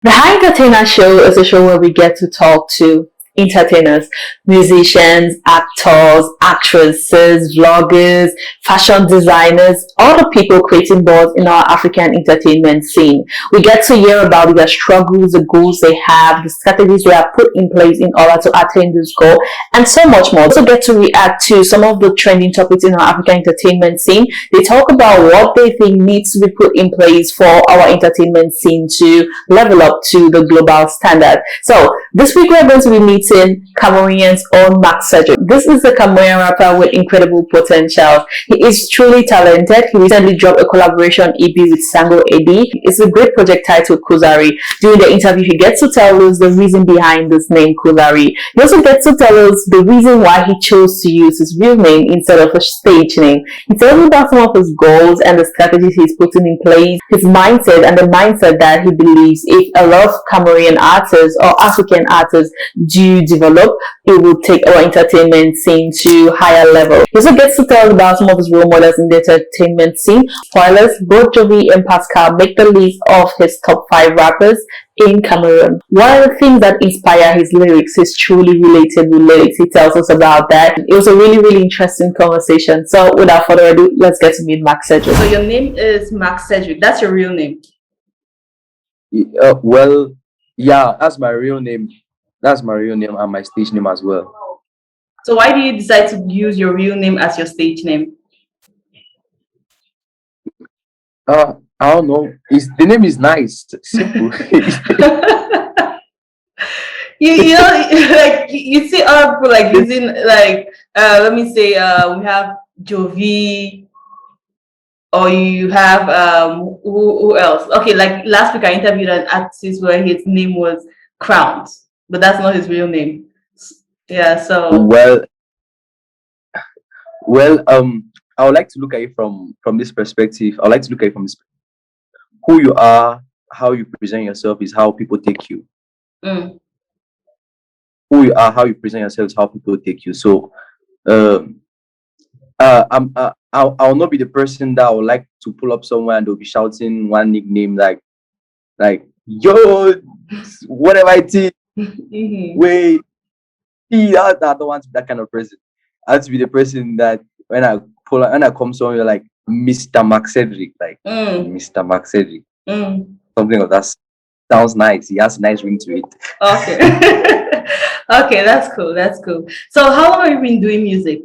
The High Entertainer Show is a show where we get to talk to entertainers, musicians, actors, actresses, vloggers, fashion designers, all the people creating buzz in our African entertainment scene. We get to hear about their struggles, the goals they have, the strategies they have put in place in order to attain this goal, and so much more. We also get to react to some of the trending topics in our African entertainment scene. They talk about what they think needs to be put in place for our entertainment scene to level up to the global standard. So this week we're going to be meeting Cameroonian's own Marc Cedric. This is a Cameroonian rapper with incredible potential. He is truly talented. He recently dropped a collaboration EP with Sango Edi. It's a great project titled Kuzari. During the interview, he gets to tell us the reason behind this name Kuzari. He also gets to tell us the reason why he chose to use his real name instead of a stage name. He tells us about some of his goals and the strategies he's putting in place, his mindset and the mindset that he believes if a lot of Cameroonian artists or African artists do develop, it will take our entertainment scene to higher level. He also gets to tell us about some of his role models in the entertainment scene. Spoilers, both Jovi and Pascal make the list of his top 5 rappers in Cameroon. One of the things that inspire his lyrics is truly relatable lyrics. He tells us about that. It was a really interesting conversation. So without further ado, let's get to meet Marc Cedric. So your name is Marc Cedric. That's your real name? Well, yeah, that's my real name. That's my real name and my stage name as well. So why do you decide to use your real name as your stage name? I don't know. The name is nice, simple. You know, like you see other people like using like let me say we have Jovi, or you have who else? Okay, like last week I interviewed an artist where his name was Crowns, but that's not his real name. Yeah, so Well, I would like to look at it from this perspective. I would like to look at it from this, who you are, how you present yourself is how people take you. Who you are, how you present yourself is how people take you. So, I'll not be the person that would like to pull up somewhere and they'll be shouting one nickname like yo, whatever it is. Wait, I don't want to be that kind of person. I have to be the person that when I come somewhere like Mr. Marc Cedric, like Mr. Marc Cedric, something of that sounds nice. He has a nice ring to it. Okay. Okay, that's cool. That's cool. So how long have you been doing music?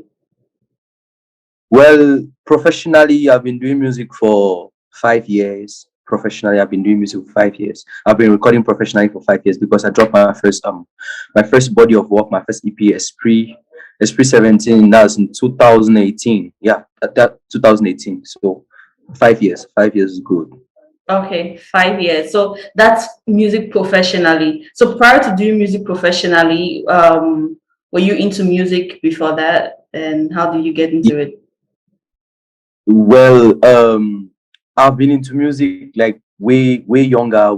Well, professionally, I've been doing music for 5 years. Professionally, I've been doing music for 5 years. I've been recording professionally for 5 years because I dropped my first body of work, my first EP, Esprit 17. That was in 2018. Yeah, that 2018. So 5 years. 5 years is good. Okay, 5 years. So that's music professionally. So prior to doing music professionally, were you into music before that? And how did you get into it? Well, I've been into music like way younger,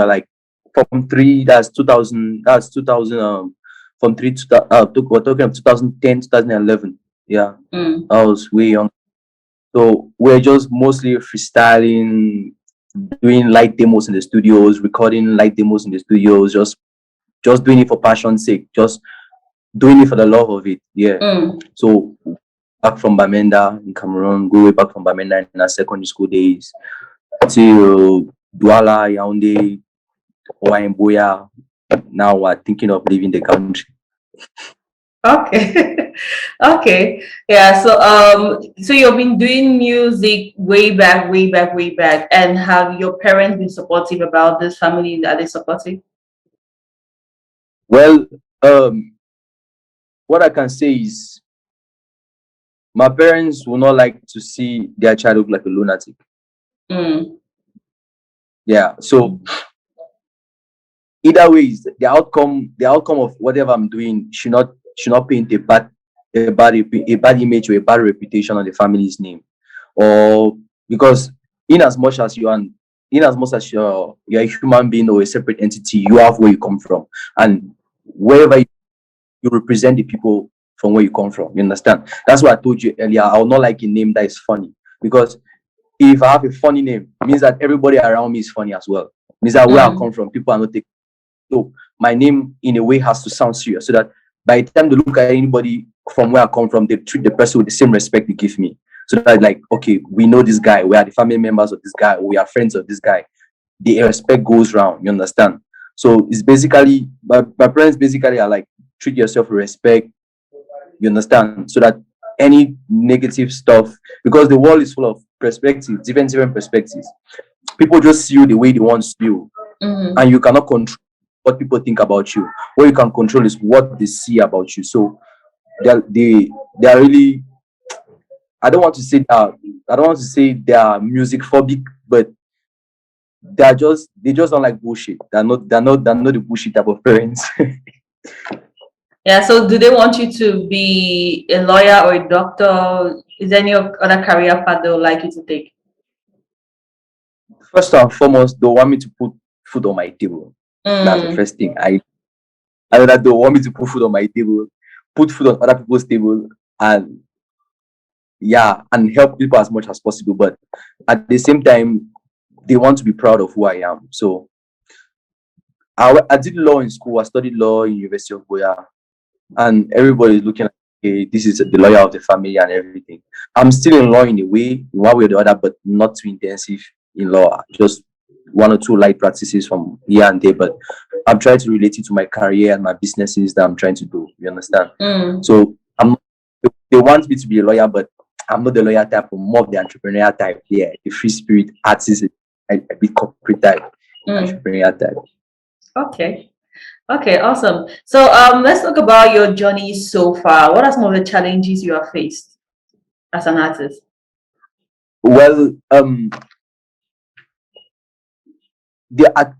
like from 3, that's 2000, from 3 to we're talking of 2010, 2011. Yeah, I was way young. So we're just mostly freestyling, doing light demos in the studios, recording light demos in the studios, just doing it for passion's sake, just doing it for the love of it. Yeah. So back from Bamenda in Cameroon, go way back from Bamenda in our secondary school days till Douala, Yaoundé, Boya. Now we're thinking of leaving the country. Okay. Okay. Yeah. So you've been doing music way back. And have your parents been supportive about this? Family, are they supportive? Well, what I can say is my parents will not like to see their child look like a lunatic. Yeah. So either way, the outcome of whatever I'm doing should not paint a bad image or a bad reputation on the family's name, or because in as much as you're a human being or a separate entity, you have where you come from, and wherever you represent the people from where you come from. You understand? That's why I told you earlier. I would not like a name that is funny, because if I have a funny name, it means that everybody around me is funny as well. It means that where I come from, people are not taking. So my name, in a way, has to sound serious, so that by the time they look at anybody from where I come from, they treat the person with the same respect they give me. So that, like, okay, we know this guy, we are the family members of this guy, or we are friends of this guy. The respect goes round. You understand? So it's basically my parents basically are like, treat yourself with respect. You understand? So that any negative stuff, because the world is full of perspectives, different perspectives. People just see you the way they want to see you, and you cannot control what people think about you. What you can control is what they see about you. So they are really. I don't want to say that. I don't want to say they are music phobic, but they just don't like bullshit. They're not the bullshit type of parents. Yeah, so do they want you to be a lawyer or a doctor? Is there any other career path they would like you to take? First and foremost, they want me to put food on my table. That's the first thing. I know that they want me to put food on my table, put food on other people's table, and yeah, and help people as much as possible. But at the same time, they want to be proud of who I am. So I did law in school. I studied law in University of Goya, and everybody is looking at, okay, this is the lawyer of the family and everything. I'm still in law in a way, in one way or the other, but not too intensive in law. Just one or two light practices from here and there. But I'm trying to relate it to my career and my businesses that I'm trying to do. You understand? So they want me to be a lawyer, but I'm not the lawyer type. I'm more of the entrepreneur type. Yeah, the free spirit artist, a bit corporate type, entrepreneur type. Okay. Okay, awesome. So let's talk about your journey so far. What are some of the challenges you have faced as an artist? Well, the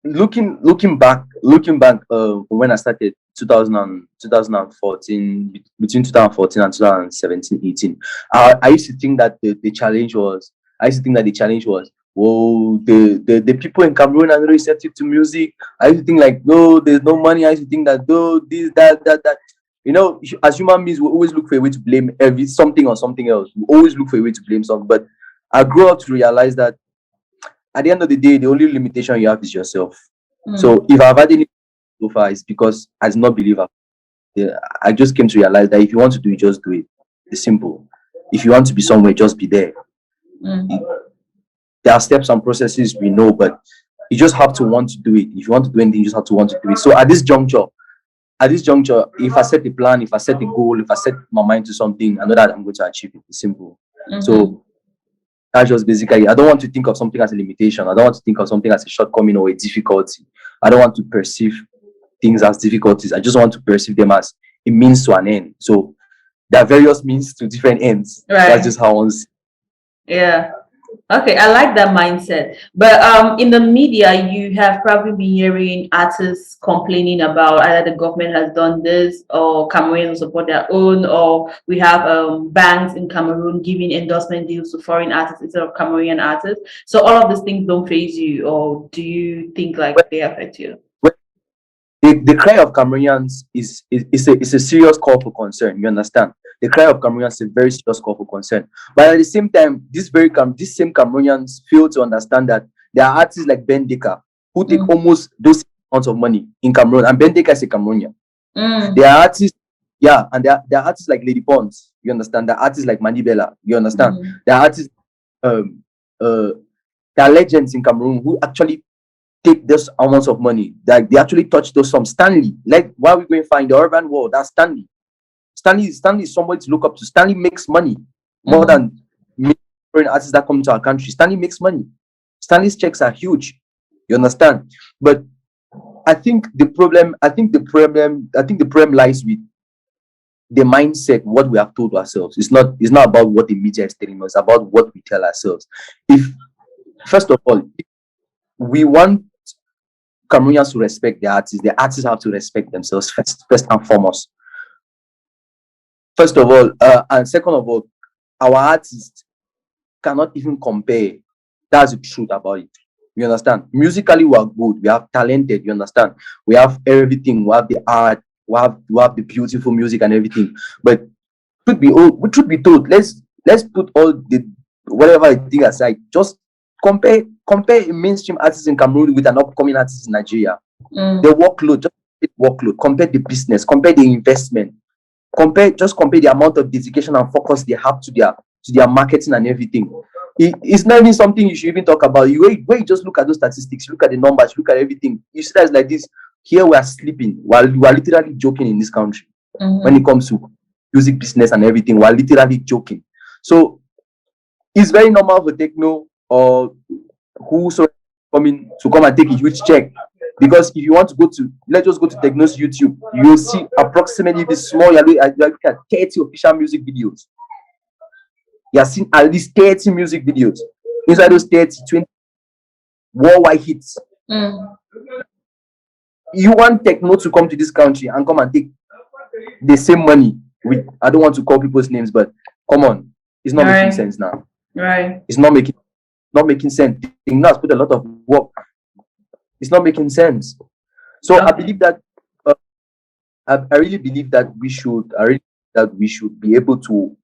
looking back when I started 2014, between 2014 and 2017, 18, I used to think that the challenge was whoa, the people in Cameroon are not receptive to music. I used to think like, no, there's no money. I used to think that, no, this, that. You know, as human beings, we always look for a way to blame something on something else. We always look for a way to blame something. But I grew up to realize that at the end of the day, the only limitation you have is yourself. So if I've had any so far, it's because I did not believe. I just came to realize that if you want to do it, just do it. It's simple. If you want to be somewhere, just be there. There are steps and processes we know, but you just have to want to do it. If you want to do anything, you just have to want to do it. So at this juncture, if I set a plan, if I set a goal, if I set my mind to something, I know that I'm going to achieve it. It's simple. So that's just basically, I don't want to think of something as a limitation. I don't want to think of something as a shortcoming or a difficulty. I don't want to perceive things as difficulties. I just want to perceive them as a means to an end. So there are various means to different ends. Right. That's just how I want to see. Yeah. Okay, I like that mindset. But in the media, you have probably been hearing artists complaining about either the government has done this, or Cameroon will support their own, or we have banks in Cameroon giving endorsement deals to foreign artists instead of Cameroonian artists. So all of these things don't faze you, or do you think like they affect you? The cry of Cameroonians is a serious call for concern. You understand? The cry of Cameroonians is a very serious call for concern. But at the same time, these same Cameroonians fail to understand that there are artists like Ben Deka who take almost those amounts of money in Cameroon, and Ben Deka is a Cameroonian. There are artists, yeah, and there are artists like Lady Pons. You understand? There are artists like Manibela. You understand? There are artists, there are legends in Cameroon who actually take those amounts of money. Like they actually touch those some Stanley. Like why are we going to find the urban world? That's Stanley. Stanley is somebody to look up to. Stanley makes money more than foreign artists that come to our country. Stanley makes money. Stanley's checks are huge. You understand? But I think the problem lies with the mindset, what we have told ourselves. It's not about what the media is telling us, it's about what we tell ourselves. If first of all, we want Cameroonians to respect the artists have to respect themselves first and foremost. First of all, and second of all, our artists cannot even compare. That's the truth about it. You understand? Musically, we are good. We are talented. You understand? We have everything. We have the art. We have the beautiful music and everything. But truth be told, let's put all whatever I think aside, just compare a mainstream artist in Cameroon with an upcoming artist in Nigeria. The workload, just workload, compare the business, compare the investment, compare the amount of dedication and focus they have to their marketing and everything. It's not even something you should even talk about. Where you just look at those statistics, look at the numbers, look at everything, you see that it's like this. Here we are sleeping while we are literally joking in this country. When it comes to music business and everything, we're literally joking. So it's very normal for techno or whosoever coming to come and take a huge check. Because if you want to let's just go to Techno's YouTube, you'll see approximately this small, you're looking at 30 official music videos. You have seen at least 30 music videos. Inside those 30, 20 worldwide hits. You want Techno to come to this country and come and take the same money with, I don't want to call people's names, but come on, it's not making sense now. Right. It's not making sense. Techno has put a lot of work. It's not making sense. So I believe that I really believe that we should be able to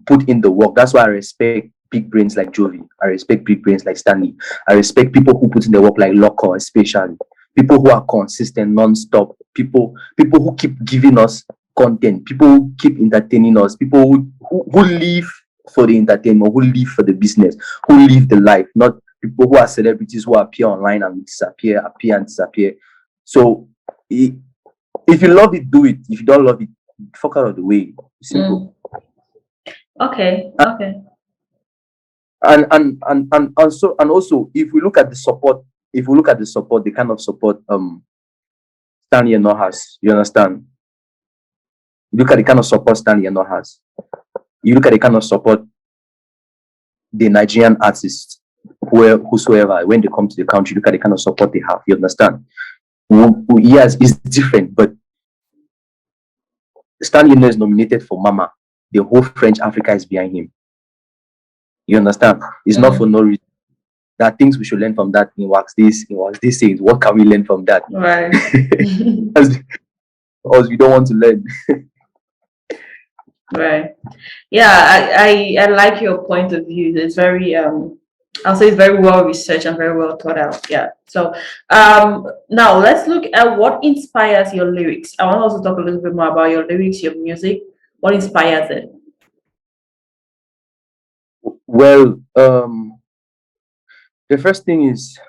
put in the work. That's why I respect big brains like Jovi. I respect big brains like Stanley. I respect people who put in the work like Loco, especially people who are consistent, non-stop. People who keep giving us content. People who keep entertaining us. People who live for the entertainment, who live for the business, who live the life, not people who are celebrities who appear online and disappear, appear and disappear. So if you love it, do it. If you don't love it, fuck out of the way. Simple. Okay. And also if we look at the support, the kind of support Stanley Eno has, you understand? Look at the kind of support Stanley Eno has. You look at the kind of support the Nigerian artists, whosoever, when they come to the country, look at the kind of support they have. You understand? Yes, it's different, but Stanley Eno is nominated for Mama. The whole French Africa is behind him. You understand? It's not for no reason. There are things we should learn from that. In wax this saying, what can we learn from that? Right. Because we don't want to learn. Right. Yeah, I like your point of view. It's very I'll say it's very well researched and very well thought out. Yeah. So now let's look at what inspires your lyrics. I want to also talk a little bit more about your lyrics, your music. What inspires it? Well, the first thing is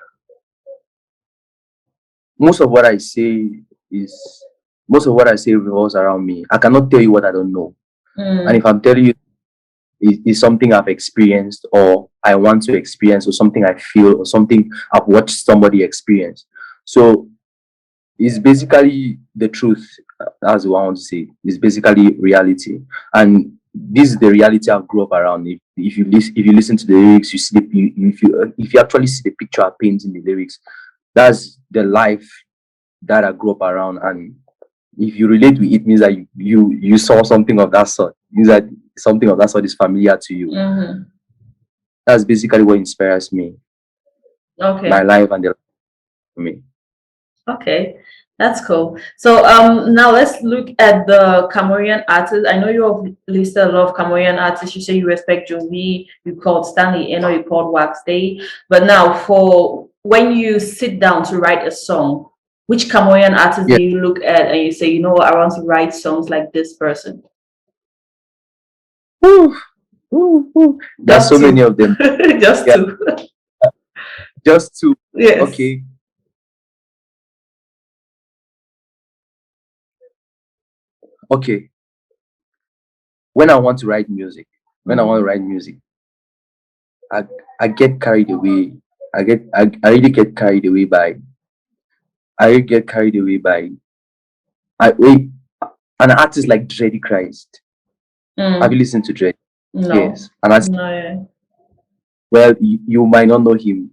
most of what I say revolves around me. I cannot tell you what I don't know. And if I'm telling you it's something I've experienced or I want to experience or something I feel or something I've watched somebody experience. So it's basically the truth. That's what I want to say. It's basically reality. And this is the reality I grew up around. If you listen to the lyrics, you see if you actually see the picture I paint in the lyrics, that's the life that I grew up around. And if you relate with it, means that you saw something of that sort. It means that something of that sort is familiar to you. That's basically what inspires me. Okay. My life and the life for me. Okay, that's cool. So now let's look at the Cameroonian artists. I know you have listed a lot of Cameroonian artists. You say you respect Jovi, you called Stanley Eno, you called Wax Day. But now for when you sit down to write a song, which Cameroonian artist do you look at and you say, you know what, I want to write songs like this person? There's so many of them. Just two. Just two. Yes. Okay. Okay. When I want to write music, I get carried away. I really get carried away by an artist like Dreddy Christ. Have you listened to Dreddy? No. Yes. And I, no, yeah. Well, you might not know him.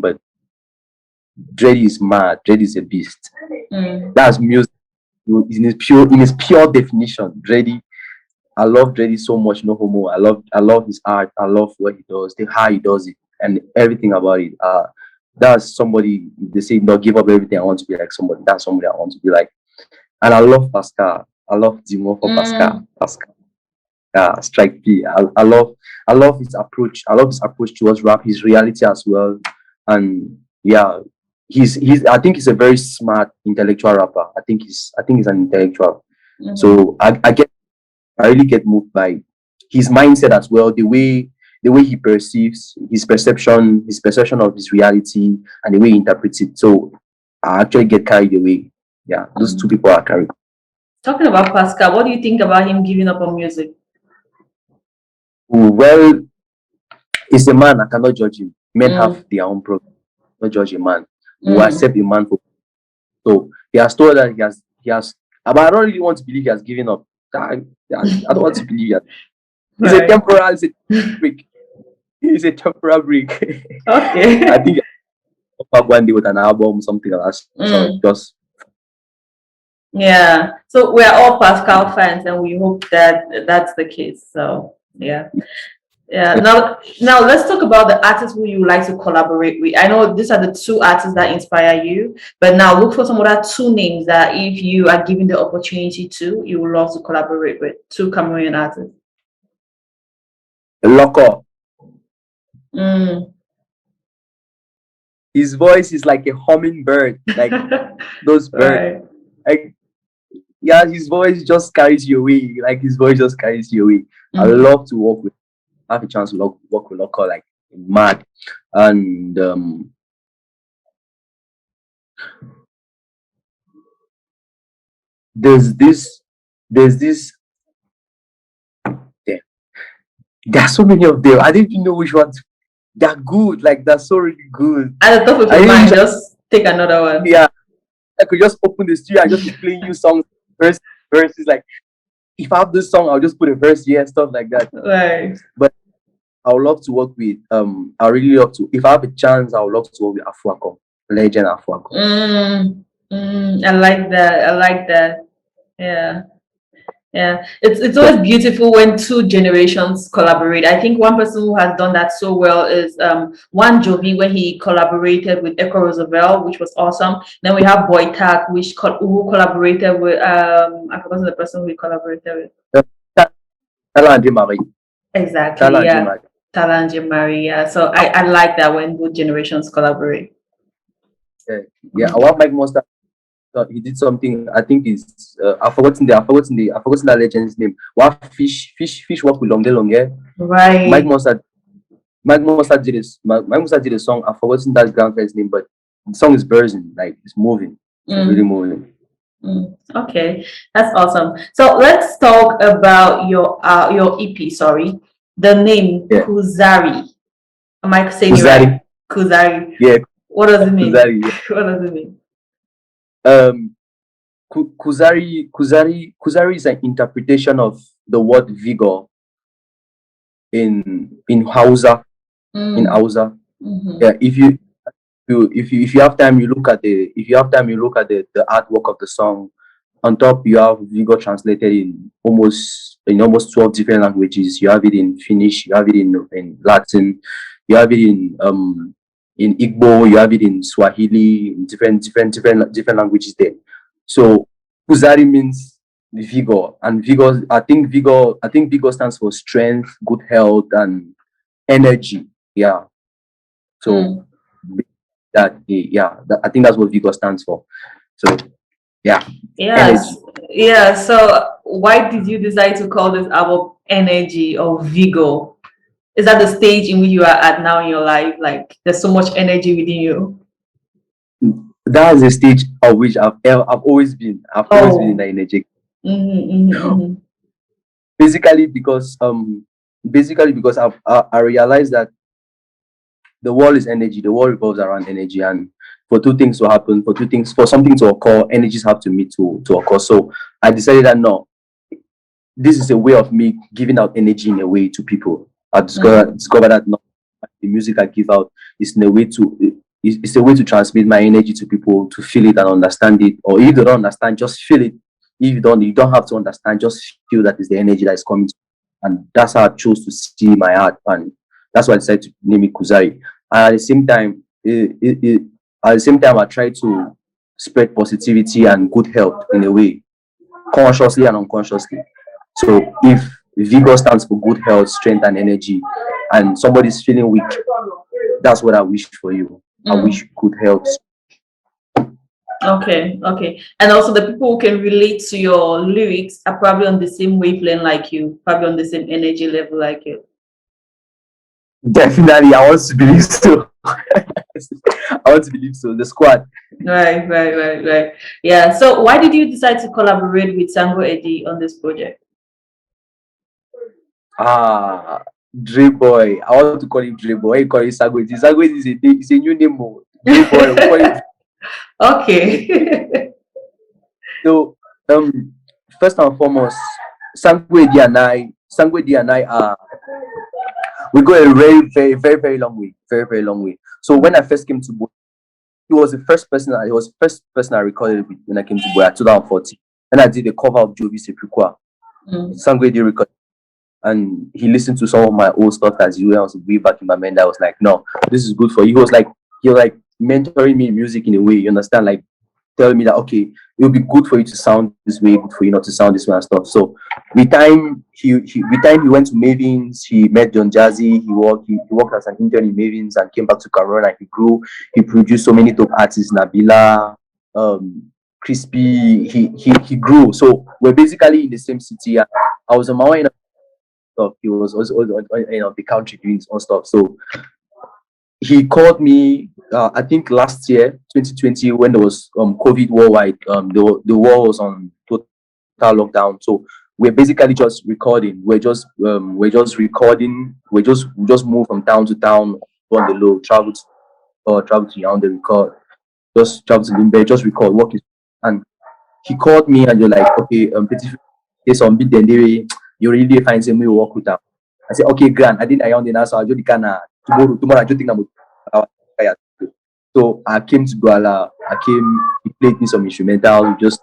But Dreddy is mad. Dreddy is a beast. That's music in its pure definition. Dreddy, I love Dreddy so much. No homo. I love his art. I love what he does, how he does it, and everything about it. That's somebody. They say, "No, give up everything. I want to be like somebody." That's somebody I want to be like. And I love Pascal. I love Dimo for Pascal. Strike P. I love his approach. I love his approach towards rap, his reality as well. And yeah, he's I think he's a very smart intellectual rapper. I think he's an intellectual. So I really get moved by his mindset as well, the way he perceives his perception of his reality and the way he interprets it. So I actually get carried away. Yeah, those two people are carried. Talking about Pascal, what do you think about him giving up on music? Well, he's a man. I cannot judge him. Men have their own problem. Not judge a man. We accept a man for. So he has told that he has. But I don't really want to believe he has given up. I don't want to believe that. It's a temporal. It's a break. It's a temporal break. Okay. I think back one day with an album, something like that. So just. Yeah. So we're all Pascal fans, and we hope that that's the case. So yeah. Yeah. Now let's talk about the artists who you like to collaborate with. I know these are the two artists that inspire you, but now look for some other two names that if you are given the opportunity to, you would love to collaborate with. Two Cameroonian artists. Loco. His voice is like a hummingbird, like those birds. Right. Like, yeah, his voice just carries you away. Like his voice just carries you away. I love to work with. Have a chance to work with Loco, like mad. And there's this there. There are so many of them. I didn't even know which ones. They're good. Like they're so really good. At the top of your mind, just take another one. Yeah, I could just open the studio and just be playing you songs, verses. Like if I have this song, I'll just put a verse here and stuff like that. Right. But I would love to work with. I really love to. If I have a chance, I would love to work with Afuako, legend Afuako. I like that. I like that. Yeah. Yeah, it's always beautiful when two generations collaborate. I think one person who has done that so well is One Jovi when he collaborated with Echo Roosevelt, which was awesome. Then we have Boy Tak, who collaborated with I forgot the person who he collaborated with. Talanje Marie. Exactly. Yeah. Talanje Marie. Yeah. So I like that when both generations collaborate. Yeah. I want Mike Monster. He did something. I think it's I've forgotten that legend's name. What fish work with Longe. Right. Mike Monster did this. Mike Monster did a song. I've forgotten that grandfather's name, but the song is bursting, like it's moving. It's really moving. Okay, that's awesome. So let's talk about your EP. Sorry, the name Kuzari. Am I saying it right? Kuzari. Yeah. What does it mean? Kuzari, yeah. What does it mean? Kuzari is an interpretation of the word vigor in Hausa. In Hausa. Yeah, if you have time, you look at the artwork of the song. On top, you have vigor translated in almost 12 different languages. You have it in Finnish, you have it in Latin, you have it in Igbo, you have it in Swahili, in different languages there. So Kuzari means vigor, and I think vigor stands for strength, good health, and energy. Yeah. So I think that's what vigor stands for. So yeah. Yes. Energy. Yeah. So why did you decide to call this album Energy or Vigor? Is that the stage in which you are at now in your life? Like there's so much energy within you. That's the stage of which I've always been. I've always been in the energy. Basically because I realized that the world is energy. The world revolves around energy, and for things to happen, for something to occur, energies have to meet to occur. So I decided that no, this is a way of me giving out energy in a way to people. I discovered that no, the music I give out is in a way to. It's a way to transmit my energy to people to feel it and understand it. Or if they don't understand, just feel it. If you don't have to understand, just feel that is the energy that is coming. And that's how I chose to see my art, and that's why I decided to name it Kuzari. And at the same time, I try to spread positivity and good health in a way, consciously and unconsciously. So if vigor stands for good health, strength, and energy. And somebody's feeling weak. That's what I wish for you. I wish good health. Okay, okay. And also the people who can relate to your lyrics are probably on the same wavelength like you, probably on the same energy level like you. Definitely, I want to believe so. I want to believe so. The squad. Right. Yeah. So why did you decide to collaborate with Sango Edi on this project? Dre Boy. I want to call him Dre Boy. You call him Sango Edi. Sango Edi is a new name. Dre Boy. We call him. Okay. So, first and foremost, Sango Edi and I are we go a very long way, very long way. So when I first came to Boy, he was the first person. He was the first person I recorded with when I came to Boy at 2014, and I did a cover of Jovi Sepikwa. Sango Edi recorded, and he listened to some of my old stuff as you. I was way back in my mind. I was like, no, this is good for you. He was like mentoring me in music in a way. You understand, like telling me that okay, it will be good for you to sound this way, good for you not to sound this way and stuff. So with time he went to Mavins, he met John Jazzy, he worked as an intern in Mavins and came back to Cameroon and he grew. He produced so many top artists, Nabila, Crispy, he grew. So we're basically in the same city. I was on my way stuff. He was also the country doing his own stuff. So he called me I think last year 2020 when there was COVID worldwide. The world was on total lockdown, so we're basically just recording. We're just recording. We just move from town to town on the low, travel to Yaoundé, record, just travel to Limbe, just record, work is. And he called me and you're like, okay, there's some bit then you really find some way work with them. I said, okay, Grant, I didn't Yaoundé now, so I just tomorrow I just think I'm. So I came to Douala. He played me some instrumental. We just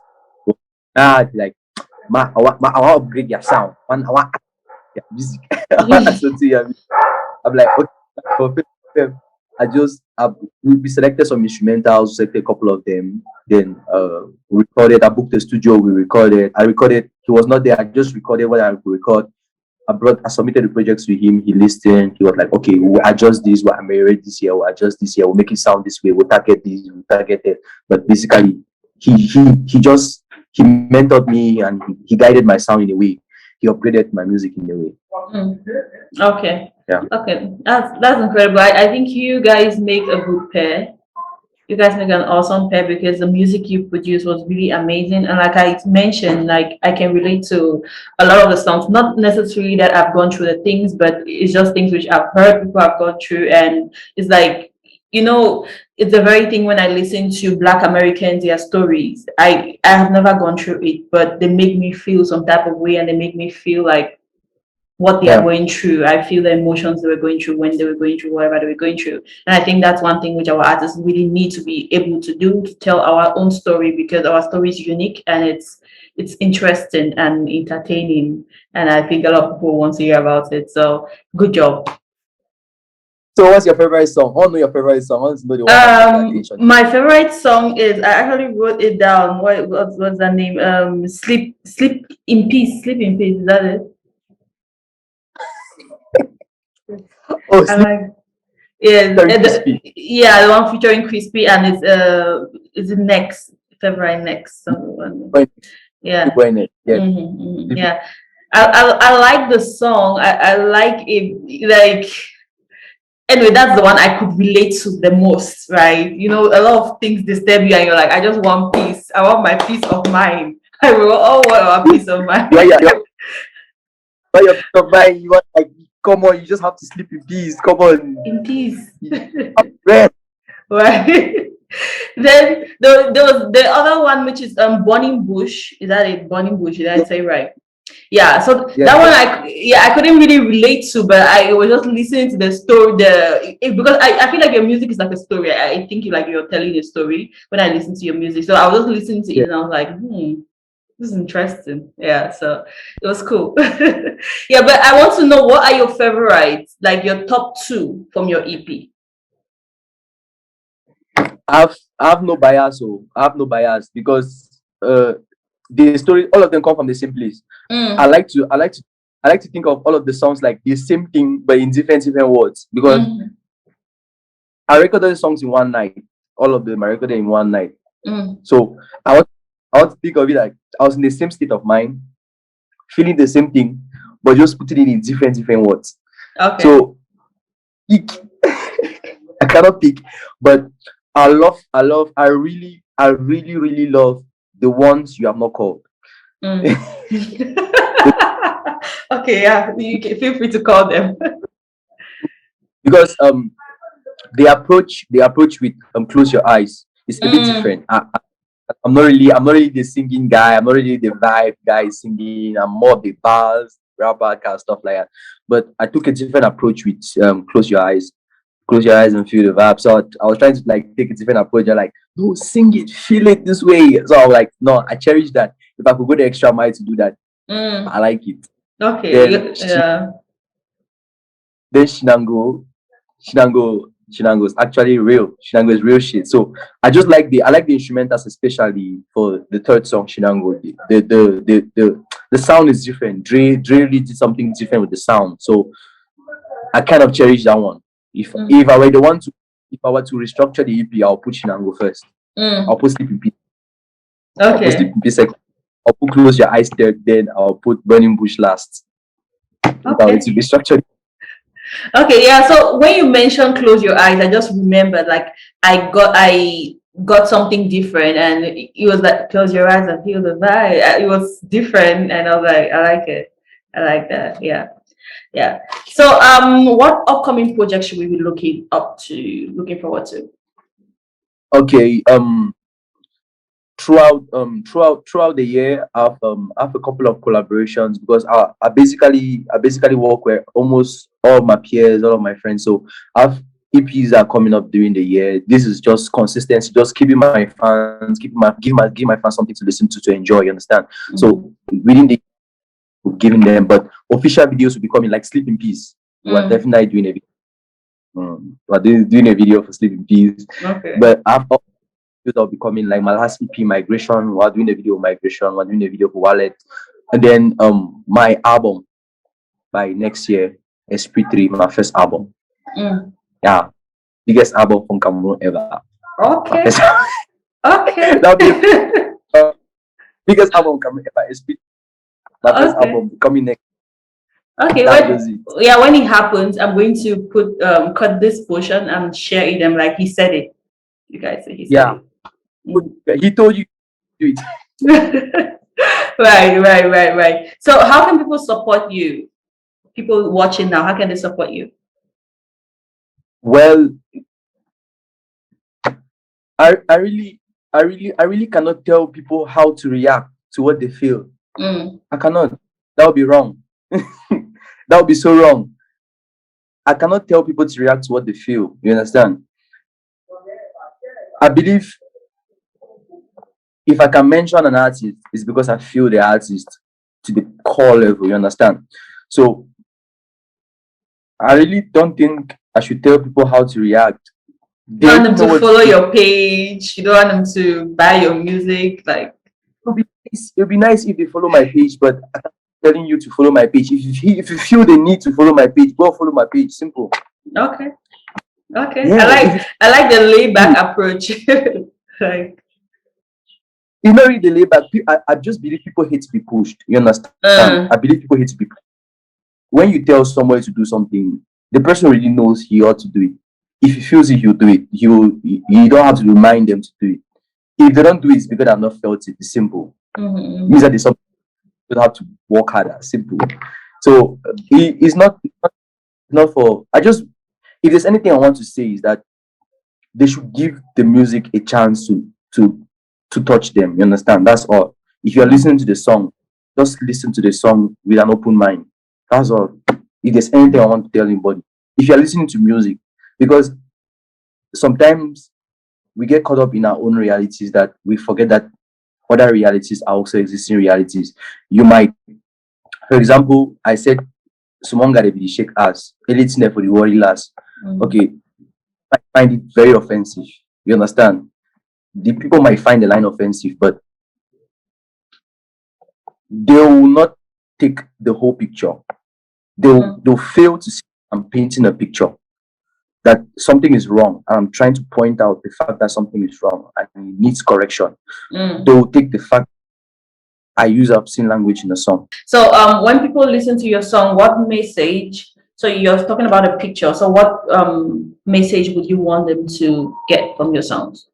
like, I want to upgrade your sound. I want your music. I'm like, okay. We selected some instrumentals, selected a couple of them. Then we recorded. I booked the studio. We recorded. I recorded. He was not there. I just recorded what I could record. I submitted the projects to him. He listened. He was like, okay, we'll adjust this. What I made this year, we'll adjust this year. We'll make it sound this way. We'll target this. We'll target it. But basically, he mentored me and he guided my sound in a way. He upgraded my music in a way. Okay. Yeah. Okay. That's incredible. I think you guys make a good pair. You guys make an awesome pair because the music you produce was really amazing. And like I mentioned, like I can relate to a lot of the songs, not necessarily that I've gone through the things, but it's just things which I've heard people have gone through. And it's like, it's the very thing when I listen to Black Americans, their stories. I have never gone through it, but they make me feel some type of way and they make me feel like what they are going through. I feel the emotions they were going through when they were going through whatever they were going through. And I think that's one thing which our artists really need to be able to do, to tell our own story, because our story is unique and it's interesting and entertaining. And I think a lot of people want to hear about it. So good job. So what's your favorite song? I want to know your favorite song. I want to know the one. My favorite song is, I actually wrote it down. What's the name? Sleep in Peace. Sleep in Peace. Is that it? Oh, the one featuring Crispy and it's next February next. Yeah. Yeah. I like the song. I like it. Like, anyway, that's the one I could relate to the most, right? A lot of things disturb you and you're like, I just want peace. I want my peace of mind. I will all want our peace of mind. But your peace of mind, you want, like, come on, you just have to sleep in peace. Come on. In peace. Rest. Right. Then there was the other one, which is Burning Bush. Is that it? Burning Bush, did I say right? Yeah, so that one I couldn't really relate to, but I was just listening to the story because I feel like your music is like a story. I think you're telling a story when I listen to your music. So I was just listening to it and I was like, this is interesting. Yeah, so it was cool. Yeah, but I want to know, what are your favorites, like your top 2 from your EP? I have no bias, because the story, all of them come from the same place. I like to I like to think of all of the songs like the same thing but in different words, because Mm. I recorded the songs in one night. All of them I recorded in one night. Mm. So I want to think of it like I was in the same state of mind, feeling the same thing, but just putting it in different words. Okay. So pick. I cannot pick, but I really love the ones you have not called. Mm. Okay, yeah, you can feel free to call them. Because the approach with close your eyes is a bit Mm. different. I'm not really the singing guy. I'm not really the vibe guy singing. I'm more of the bars, rapper kind of stuff like that. But I took a different approach with close your eyes and feel the vibe. So I was trying to like take a different approach. You're like, no, sing it, feel it this way. So I was like, no, I cherish that. If I could go the extra mile to do that, Mm. I like it. Okay. Then Yeah. then Shinango is actually real. Shinango is real shit. So I like the instrumentals, especially for the third song, Shinango. The sound is different. Dre really did something different with the sound. So I kind of cherish that one. Mm. If I were the one to if I were to restructure the EP, I'll put Shinango first. Mm. I'll put Sleeping P. I'll put Okay. Sleeping P second. I'll put Close Your Eyes third. Then I'll put Burning Bush last. If I were to Okay. restructure. Okay, yeah. So when you mentioned close your eyes, I just remembered like I got something different, and it was like close your eyes and feel the vibe. It was different, and I was like, I like it. I like that. Yeah, yeah. So what upcoming projects should we be looking forward to? Okay. Throughout the year, I've a couple of collaborations, because I basically work with almost all my peers, all of my friends. So I've EPs are coming up during the year. This is just consistency, just keeping my fans, give my fans something to listen to enjoy. You understand? So Mhm. within the giving them, but official videos will be coming like Sleep in Peace. We're Mm. definitely doing a video. We're doing a video for Sleep in Peace. Okay. But after will be coming like my last EP Migration. We're doing a video Migration. We're doing a video for Wallet, and then my album by next year, SP3, my first album. Mm. Yeah, biggest album from Cameroon ever. My Okay. first Okay. that'll be biggest album Cameroon ever. SP, my first Okay. album coming next. Okay, That's just it. when it happens, I'm going to cut this portion and share it them like he said it. You guys say he said Yeah, it. Mm. he told you to do it. Right. So how can people support you? People watching now, how can they support you? Well, I really cannot tell people how to react to what they feel. Mm. I cannot. That would be wrong. That would be so wrong. I cannot tell people to react to what they feel. You understand? I believe if I can mention an artist, it's because I feel the artist to the core level. You understand? So I really don't think I should tell people how to react. You They don't want already them know to what follow to do. your page. You don't want them to buy your music. Like, It would be nice if they follow my page, but I'm telling you to follow my page. If you feel the need to follow my page, go follow my page. Simple. okay, okay. I Yeah. like I like the laid back approach. Like, It's not really the layback. I just believe people hate to be pushed. You understand? uh, I believe people hate to be pushed. When you tell someone to do something, the person really knows he ought to do it. If he feels it, he'll do it. You don't have to remind them to do it. If they don't do it, it's because I've not felt it. It's simple. It means that there's something you don't have to work harder. Simple. So it's not for. I just if there's anything I want to say is that they should give the music a chance to touch them. You understand? That's all. If you're listening to the song, just listen to the song with an open mind. That's all. If there's anything I want to tell anybody, if you're listening to music, because sometimes we get caught up in our own realities that we forget that other realities are also existing realities. You might, for example, I said, someone got to be shake ass, anything for the worry last. Okay, I find it very offensive. You understand? The people might find the line offensive, but they will not take the whole picture. They'll fail to see I'm painting a picture that something is wrong. I'm trying to point out the fact that something is wrong and it needs correction. They'll take the fact I use obscene language in the song. So when people listen to your song, what message? So you're talking about a picture. So what message would you want them to get from your songs?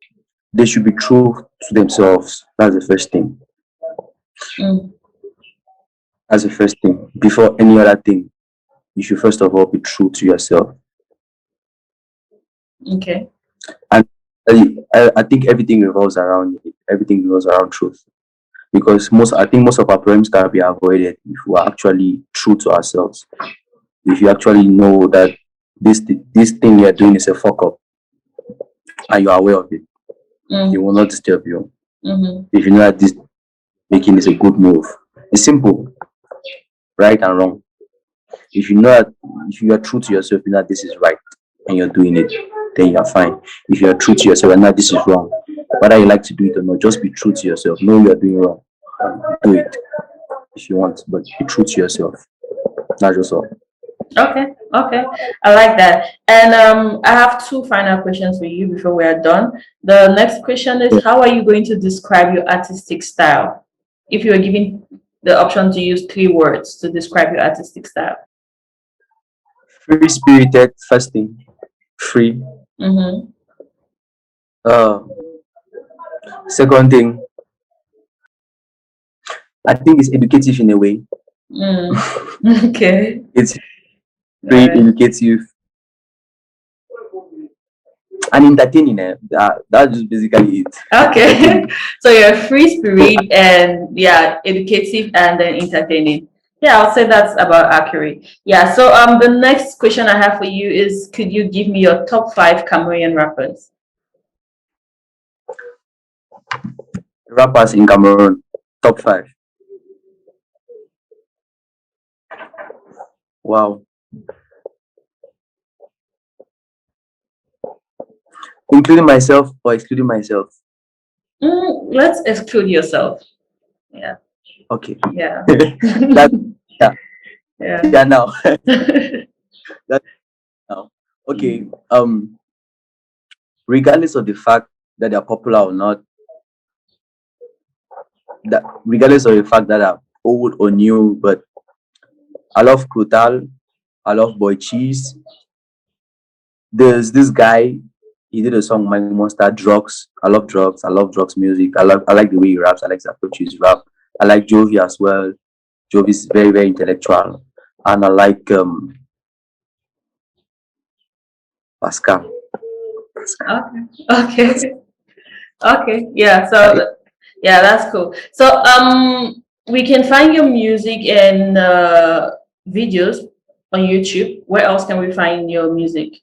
They should be true to themselves. That's the first thing. That's the first thing. Before any other thing, you should first of all be true to yourself. Okay. And I think everything revolves around it. Everything revolves around truth. Because I think most of our problems can be avoided if we are actually true to ourselves. If you actually know that this thing you're doing is a fuck up and you are aware of it, it will not disturb you. If you know that this making is a good move, it's simple, right and wrong. If you know that, if you are true to yourself, you know that this is right and you're doing it, then you're fine. If you are true to yourself and know this is wrong, whether you like to do it or not, just be true to yourself. Know you are doing wrong. Do it if you want, but be true to yourself. That's just all. Okay, I like that. And I have two final questions for you before we are done. The next question is, how are you going to describe your artistic style? If you were given the option to use 3 words to describe your artistic style. Free spirited, first thing. Free. Second thing, I think it's educative in a way. Okay. It's very educative and entertaining. That's just basically it. Okay. So you're a free spirit and educative and then entertaining. Yeah, I'll say that's about accurate. Yeah. So the next question I have for you is, could you give me your top 5 Cameroonian rappers? Rappers in Cameroon, top 5. Wow. Including myself or excluding myself? Let's exclude yourself. Yeah. Okay. Yeah. Yeah. Now. Now. Okay. Regardless of the fact that they're popular or not, regardless of the fact that they're old or new, but I love Krutal, I love Boy Cheese. There's this guy, he did a song, My Monster, Drugs. I love drugs. I love drugs music. I like the way he raps. I like the approach his rap. I like Jovi as well. Jovi is very, very intellectual. And I like Pascal. Okay. Yeah. So yeah, that's cool. So we can find your music and videos on YouTube. Where else can we find your music?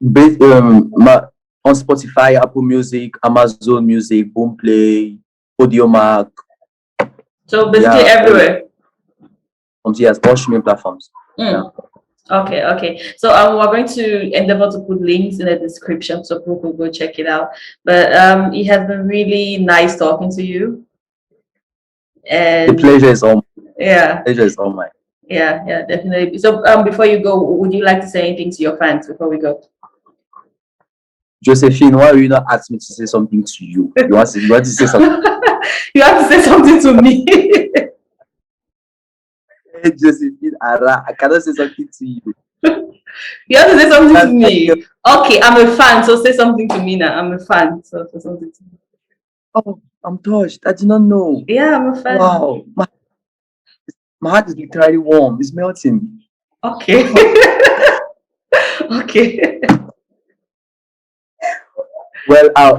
On Spotify, Apple Music, Amazon Music, Boomplay, Audiomack. So basically everywhere. Yes, all streaming platforms. Yeah. Okay. So we're going to endeavor to put links in the description so people can go check it out. But it has been really nice talking to you. And the pleasure is all mine. Yeah. Pleasure is all mine. Yeah, definitely. So before you go, would you like to say anything to your fans before we go? Josephine, why will you not ask me to say something to you? You want to say something? You have to say something to me. Hey, Josephine, I cannot say something to you. You have to say something to me. Okay, I'm a fan, so say something to me now. I'm a fan, so say something to me. Oh, I'm touched. I did not know. Yeah, I'm a fan. Wow. My heart is literally warm. It's melting. Okay. Okay. Well, I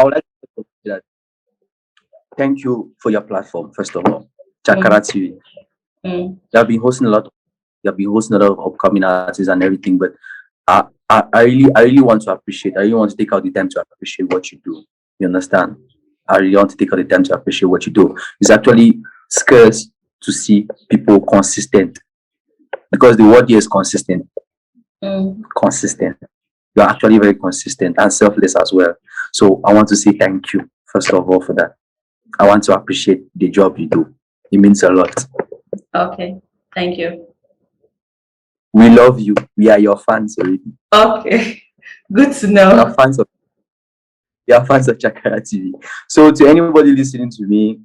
would like to say that. Thank you for your platform, first of all. Chakara TV. You have been hosting a lot of upcoming artists and everything, but I really want to appreciate. I really want to take out the time to appreciate what you do. You understand? I really want to take out the time to appreciate what you do. It's actually scarce to see people consistent, because the word here is consistent. Consistent. You're actually very consistent and selfless as well. So I want to say thank you, first of all, for that. I want to appreciate the job you do. It means a lot. Okay, thank you. We love you. We are your fans already. Okay, good to We know. are fans of Chakara TV. So to anybody listening to me,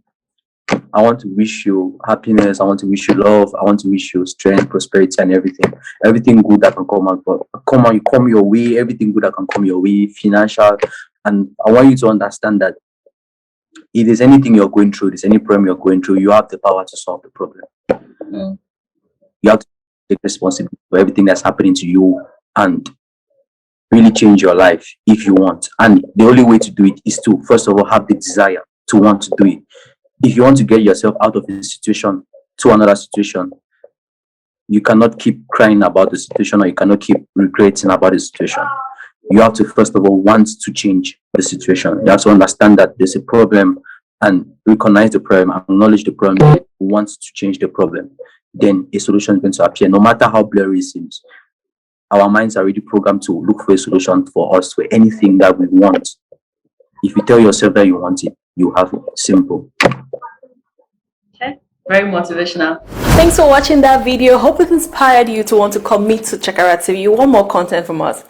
I want to wish you happiness. I want to wish you love. I want to wish you strength, prosperity, and everything. Everything good that can come your way. Everything good that can come your way, financial. And I want you to understand that if there's anything you're going through, there's any problem you're going through, you have the power to solve the problem. Mm. You have to take responsibility for everything that's happening to you and really change your life if you want. And the only way to do it is to, first of all, have the desire to want to do it. If you want to get yourself out of a situation to another situation, you cannot keep crying about the situation, or you cannot keep regretting about the situation. You have to, first of all, want to change the situation. You have to understand that there's a problem and recognize the problem, acknowledge the problem, want to change the problem. Then a solution is going to appear, no matter how blurry it seems. Our minds are already programmed to look for a solution for us, for anything that we want. If you tell yourself that you want it, you have it. Simple. Okay, very motivational. Thanks for watching that video. Hope it inspired you to want to commit to Chakara TV. You want more content from us?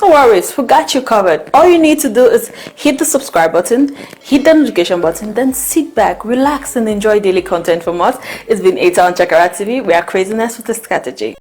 No worries, we got you covered. All you need to do is hit the subscribe button, hit the notification button, then sit back, relax, and enjoy daily content from us. It's been Eta on Chakara TV. We are craziness with a strategy.